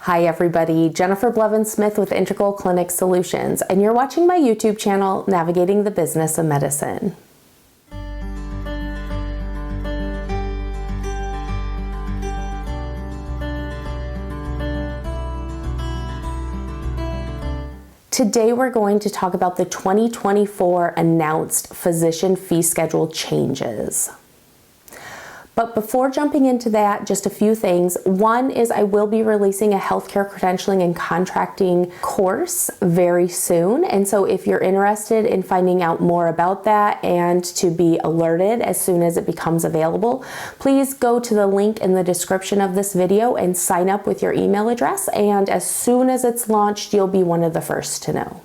Hi everybody, Jennifer Blevins-Smith with Integral Clinic Solutions, and you're watching my YouTube channel, Navigating the Business of Medicine. Today we're going to talk about the 2024 announced physician fee schedule changes. But before jumping into that, just a few things. One is I will be releasing a healthcare credentialing and contracting course very soon. And so if you're interested in finding out more about that and to be alerted as soon as it becomes available, please go to the link in the description of this video and sign up with your email address. And as soon as it's launched, you'll be one of the first to know.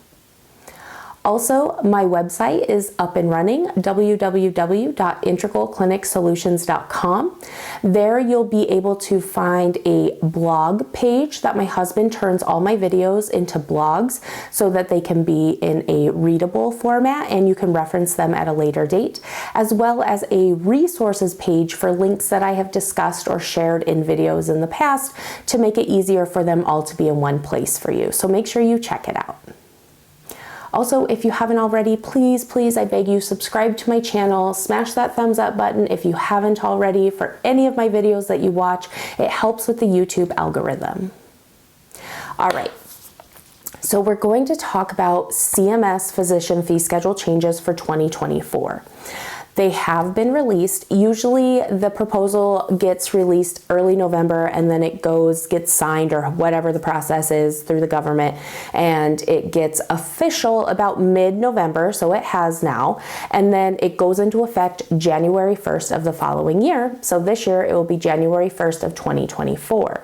Also, my website is up and running, www.integralclinicsolutions.com. There you'll be able to find a blog page that my husband turns all my videos into blogs so that they can be in a readable format and you can reference them at a later date, as well as a resources page for links that I have discussed or shared in videos in the past to make it easier for them all to be in one place for you. So make sure you check it out. Also, if you haven't already, please, I beg you, subscribe to my channel, smash that thumbs up button if you haven't already for any of my videos that you watch. It helps with the YouTube algorithm. All right, so we're going to talk about CMS physician fee schedule changes for 2024. They have been released. Usually the proposal gets released early November and then it gets signed or whatever the process is through the government, and it gets official about mid-November, so it has now, and then it goes into effect January 1st of the following year. So this year it will be January 1st of 2024.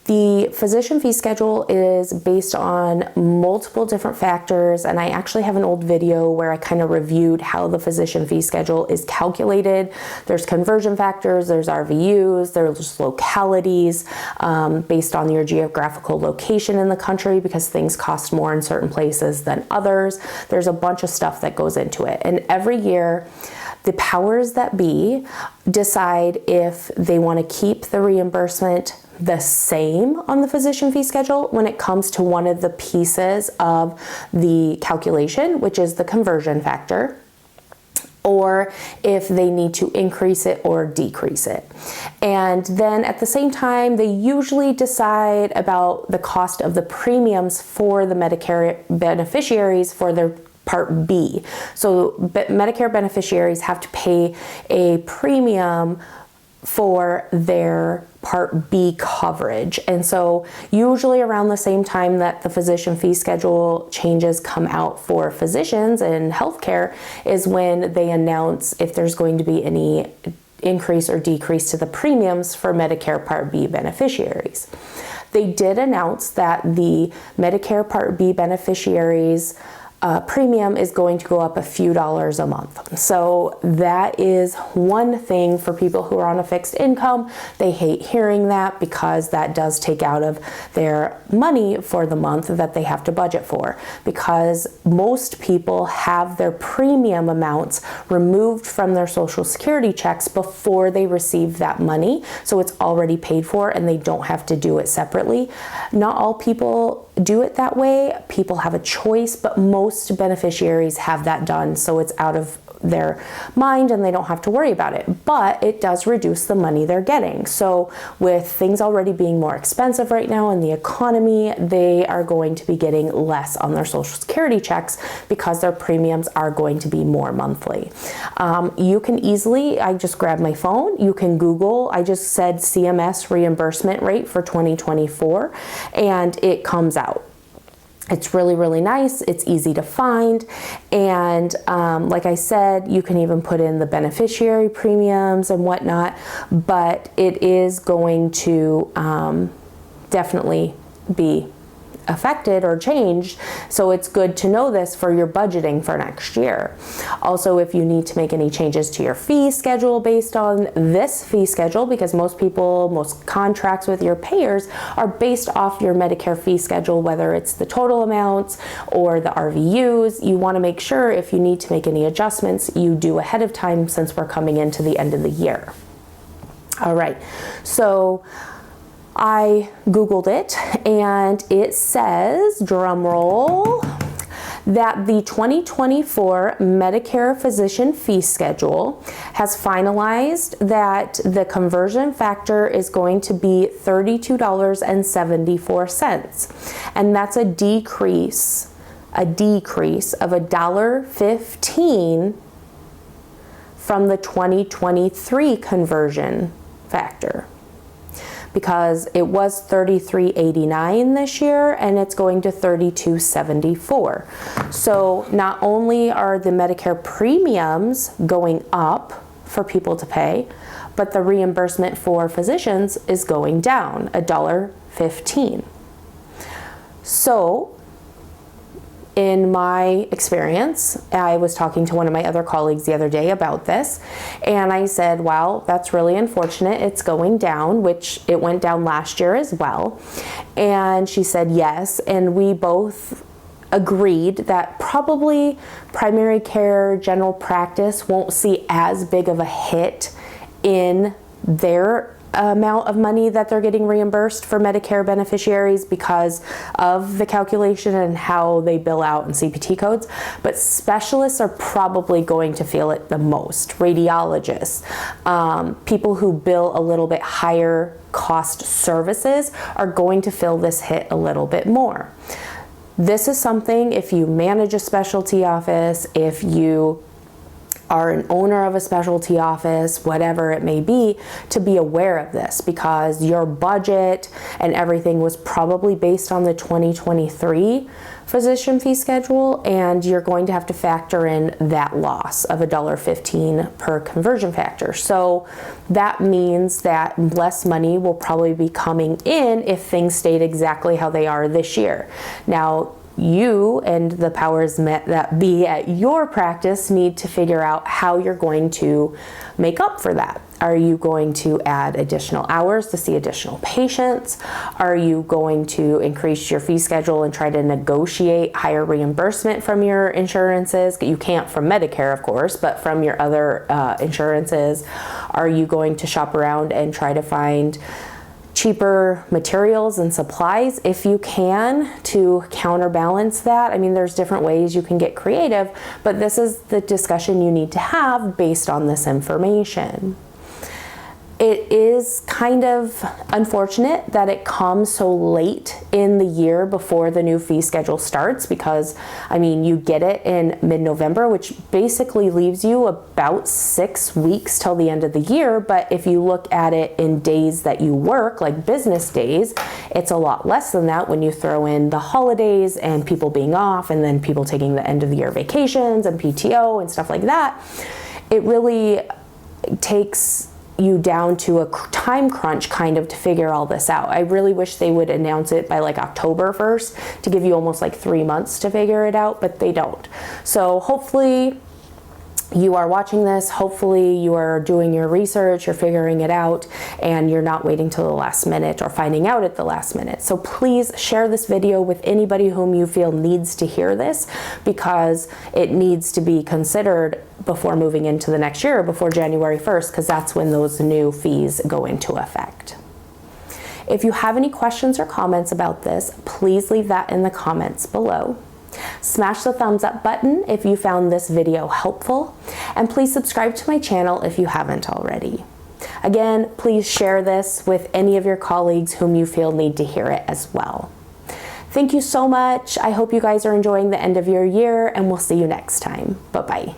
The physician fee schedule is based on multiple different factors, and I actually have an old video where I kind of reviewed how the physician fee schedule is calculated. There's conversion factors, there's RVUs, there's localities based on your geographical location in the country because things cost more in certain places than others. There's a bunch of stuff that goes into it, and every year the powers that be decide if they want to keep the reimbursement the same on the physician fee schedule when it comes to one of the pieces of the calculation, which is the conversion factor, or if they need to increase it or decrease it. And then at the same time, they usually decide about the cost of the premiums for the Medicare beneficiaries for their Part B. So Medicare beneficiaries have to pay a premium for their Part B coverage. And so usually around the same time that the physician fee schedule changes come out for physicians and healthcare is when they announce if there's going to be any increase or decrease to the premiums for Medicare Part B beneficiaries. They did announce that the Medicare Part B beneficiaries premium is going to go up a few dollars a month. So that is one thing for people who are on a fixed income. They hate hearing that because that does take out of their money for the month that they have to budget for, because most people have their premium amounts removed from their Social Security checks before they receive that money. So it's already paid for and they don't have to do it separately. Not all people do it that way. People have a choice, but most beneficiaries have that done, so it's out of their mind and they don't have to worry about it. But it does reduce the money they're getting. So with things already being more expensive right now in the economy, they are going to be getting less on their Social Security checks because their premiums are going to be more monthly. You can easily, I just grabbed my phone, you can Google, I just said CMS reimbursement rate for 2024 and it comes out. It's really nice. It's easy to find. And like I said, you can even put in the beneficiary premiums and whatnot, but it is going to definitely be affected or changed. So it's good to know this for your budgeting for next year. Also, if you need to make any changes to your fee schedule based on this fee schedule, because most contracts with your payers are based off your Medicare fee schedule, whether it's the total amounts or the RVUs, you want to make sure if you need to make any adjustments, you do ahead of time since we're coming into the end of the year. All right, so I Googled it, and it says, drum roll, that the 2024 Medicare physician fee schedule has finalized that the conversion factor is going to be $32.74, and that's a decrease of $1.15 from the 2023 conversion factor, because it was $33.89 this year and it's going to $32.74. So not only are the Medicare premiums going up for people to pay, but the reimbursement for physicians is going down $1.15. So in my experience, I was talking to one of my other colleagues the other day about this, and I said, wow, that's really unfortunate. It's going down, which it went down last year as well. And she said yes, and we both agreed that probably primary care, general practice won't see as big of a hit in their amount of money that they're getting reimbursed for Medicare beneficiaries because of the calculation and how they bill out in CPT codes, but specialists are probably going to feel it the most. Radiologists, people who bill a little bit higher cost services are going to feel this hit a little bit more. This is something, if you manage a specialty office, if you are an owner of a specialty office, whatever it may be, to be aware of this, because your budget and everything was probably based on the 2023 physician fee schedule, and you're going to have to factor in that loss of $1.15 per conversion factor. So that means that less money will probably be coming in if things stayed exactly how they are this year. Now, you and the powers that be at your practice need to figure out how you're going to make up for that. Are you going to add additional hours to see additional patients? Are you going to increase your fee schedule and try to negotiate higher reimbursement from your insurances? You can't from Medicare, of course, but from your other insurances. Are you going to shop around and try to find cheaper materials and supplies if you can to counterbalance that? I mean, there's different ways you can get creative, but this is the discussion you need to have based on this information. It is kind of unfortunate that it comes so late in the year before the new fee schedule starts, because, I mean, you get it in mid-November, which basically leaves you about 6 weeks till the end of the year. But if you look at it in days that you work, like business days, it's a lot less than that when you throw in the holidays and people being off and then people taking the end of the year vacations and PTO and stuff like that. It really takes you down to a time crunch kind of to figure all this out. I really wish they would announce it by like October 1st to give you almost like 3 months to figure it out, but they don't. So hopefully you are watching this, hopefully you are doing your research, you're figuring it out, and you're not waiting till the last minute or finding out at the last minute. So please share this video with anybody whom you feel needs to hear this, because it needs to be considered before moving into the next year, before January 1st, because that's when those new fees go into effect. If you have any questions or comments about this, please leave that in the comments below. Smash the thumbs up button if you found this video helpful, and please subscribe to my channel if you haven't already. Again, please share this with any of your colleagues whom you feel need to hear it as well. Thank you so much. I hope you guys are enjoying the end of your year, and we'll see you next time. Bye-bye.